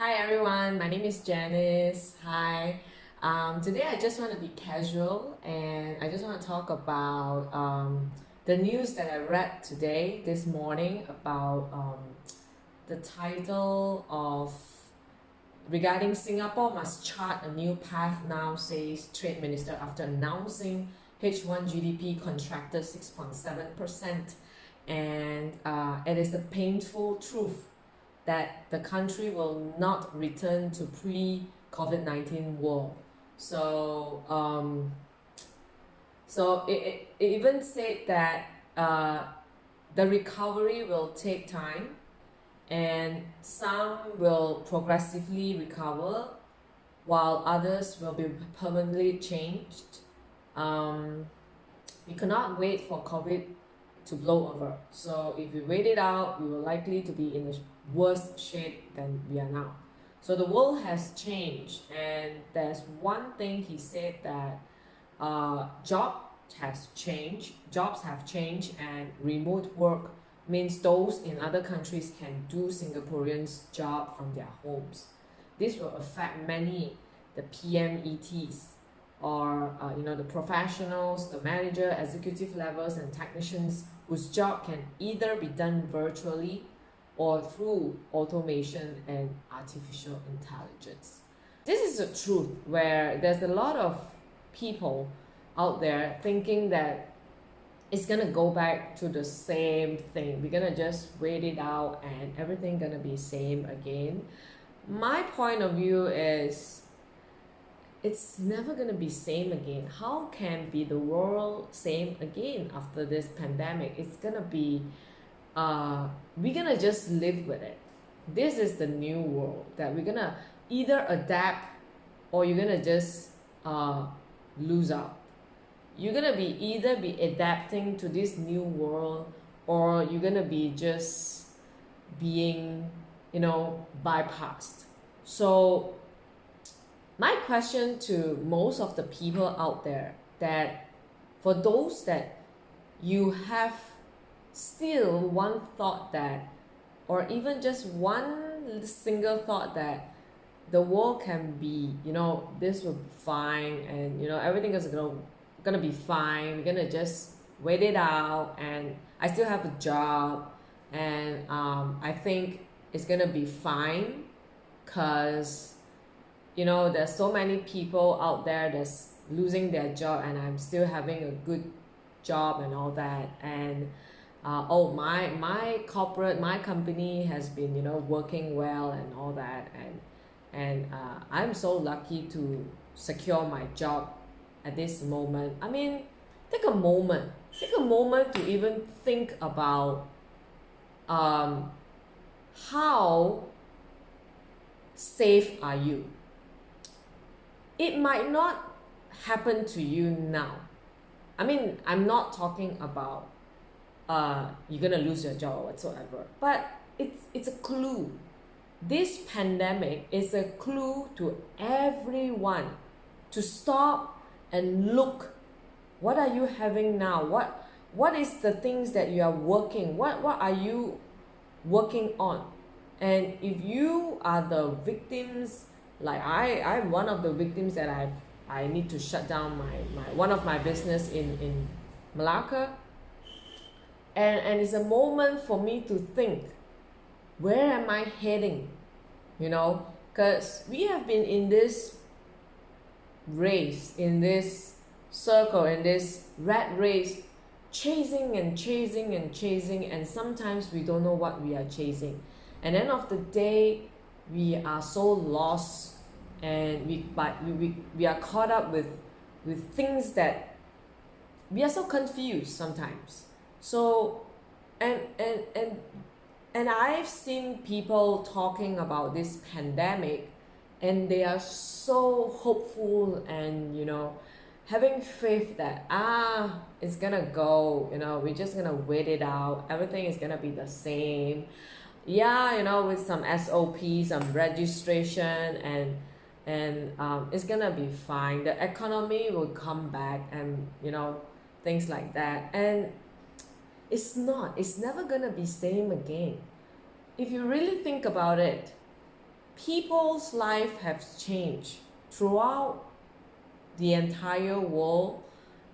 Hi everyone, my name is Janice. Hi. Today I just want to be casual and I just want to talk about the news that I read today, this morning, about the title of regarding Singapore must chart a new path now, says Trade Minister after announcing H1 GDP contracted 6.7%. And it is the painful truth that the country will not return to pre-COVID-19 world. So, it even said that the recovery will take time, and some will progressively recover, while others will be permanently changed. We cannot wait for COVID to blow over. So if we wait it out, we will likely to be in a worse shape than we are now. So the world has changed, and there's one thing he said, that jobs have changed, and remote work means those in other countries can do Singaporeans' job from their homes. This will affect many, the PMETs, or the professionals, the manager, executive levels, and technicians whose job can either be done virtually or through automation and artificial intelligence. This is the truth, where there's a lot of people out there thinking that it's gonna go back to the same thing. We're gonna just wait it out and everything gonna be same again. My point of view is, it's never gonna be same again. How can be the world same again after this pandemic? It's gonna be, we're gonna just live with it. This is the new world that we're gonna either adapt, or you're gonna just lose out. You're gonna be either be adapting to this new world, or you're gonna be just being, bypassed. So my question to most of the people out there, that for those that you have still one thought that, or even just one single thought that the world can be, this will be fine, and everything is gonna be fine, we're gonna just wait it out, and I still have a job, and I think it's gonna be fine, because there's so many people out there that's losing their job, and I'm still having a good job and all that. And my company has been working well and all that, and I'm so lucky to secure my job at this moment. I mean, take a moment to even think about how safe are you. It might not happen to you now. I mean, I'm not talking about you're gonna lose your job or whatsoever, but it's a clue. This pandemic is a clue to everyone to stop and look. What are you having now? What is the things that you are working? What are you working on? And if you are the victims, like I'm one of the victims, that I need to shut down my one of my business in Malacca, and it's a moment for me to think, where am I heading? Because we have been in this race, in this circle, in this rat race, chasing and chasing and chasing, and sometimes we don't know what we are chasing. And end of the day, we are so lost, and we are caught up with things that we are so confused sometimes. So and I've seen people talking about this pandemic, and they are so hopeful, and having faith that it's gonna go, we're just gonna wait it out, everything is gonna be the same. With some SOP, some registration, and it's gonna be fine. The economy will come back, and things like that. And it's never gonna be same again. If you really think about it, people's life have changed throughout the entire world,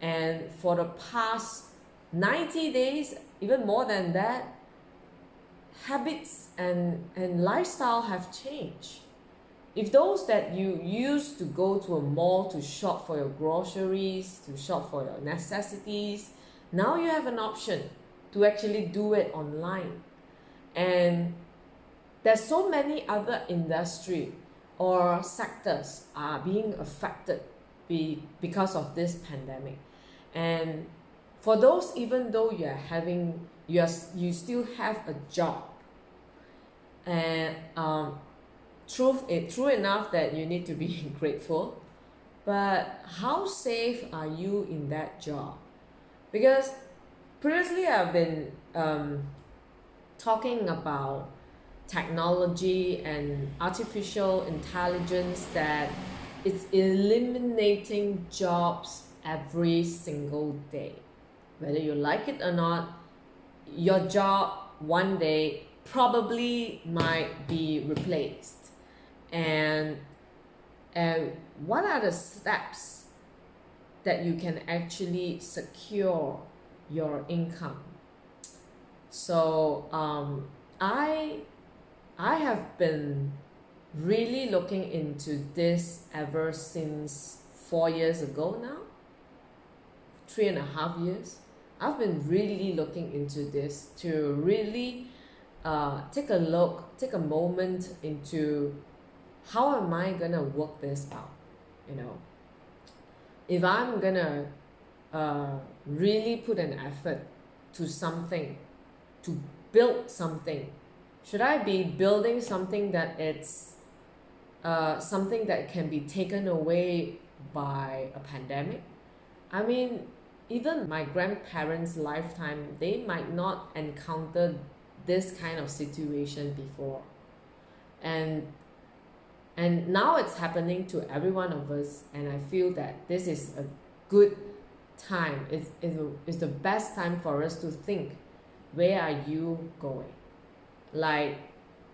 and for the past 90 days, even more than that, habits and lifestyle have changed. If those that you used to go to a mall to shop for your groceries, to shop for your necessities, now you have an option to actually do it online. And there's so many other industry or sectors are being affected because of this pandemic. And for those, even though you still have a job, and true enough that you need to be grateful, but how safe are you in that job? Because previously I've been talking about technology and artificial intelligence, that it's eliminating jobs every single day. Whether you like it or not, your job one day probably might be replaced. And what are the steps that you can actually secure your income? So I have been really looking into this ever since 4 years ago now, 3.5 years. I've been really looking into this to really take a moment into how am I gonna work this out. If I'm gonna really put an effort to something, to build something, should I be building something that it's something that can be taken away by a pandemic? I mean, even my grandparents' lifetime, they might not encounter this kind of situation before. And now it's happening to every one of us, and I feel that this is a good time. It's the best time for us to think, where are you going? Like,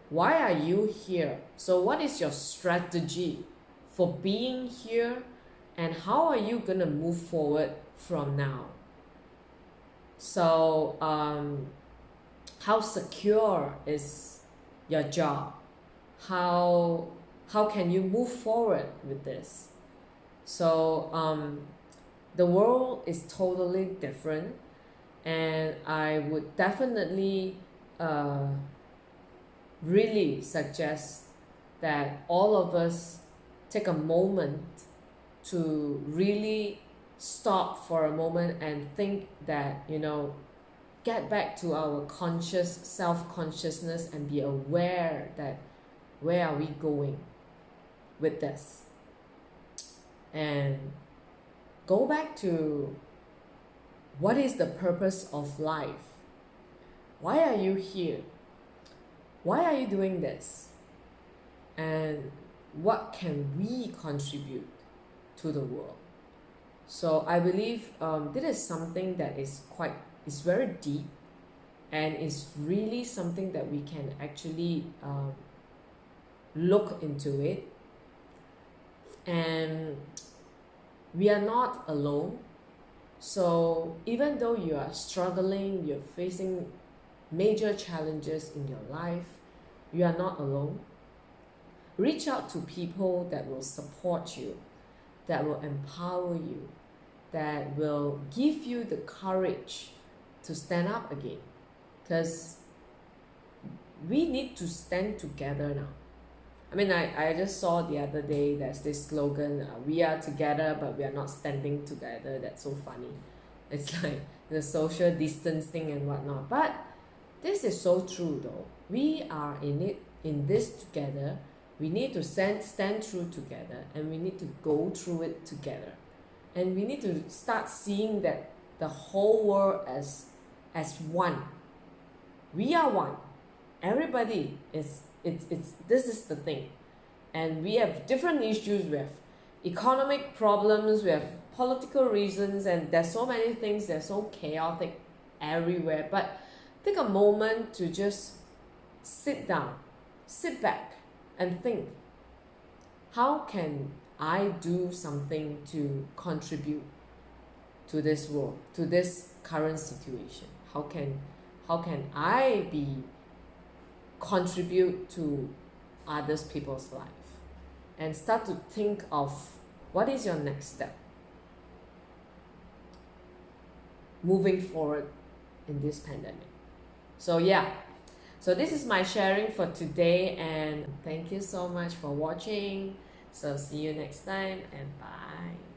why are you here? So what is your strategy for being here, and how are you gonna move forward from now? So how secure is your job? How can you move forward with this? So the world is totally different, and I would definitely really suggest that all of us take a moment to really stop for a moment and think that, get back to our conscious self-consciousness and be aware that where are we going with this, and go back to what is the purpose of life. Why are you here? Why are you doing this? And what can we contribute to the world? So I believe this is something that is very deep, and is really something that we can actually look into it. And we are not alone. So even though you are struggling, you're facing major challenges in your life, you are not alone. Reach out to people that will support you, that will empower you, that will give you the courage to stand up again. Because we need to stand together now. I mean, I just saw the other day, there's this slogan, we are together, but we are not standing together. That's so funny. It's like the social distancing and whatnot. But this is so true though. We are in this together. We need to stand through together, and we need to go through it together. And we need to start seeing that the whole world as one. We are one. Everybody is, this is the thing. And we have different issues. We have economic problems, we have political reasons, and there's so many things, they're so chaotic everywhere. But take a moment to just sit down, sit back, and think, how can I do something to contribute to this world, to this current situation? How can I contribute to others people's life? And start to think of what is your next step moving forward in this pandemic. So yeah, so this is my sharing for today, and thank you so much for watching. So see you next time, and bye.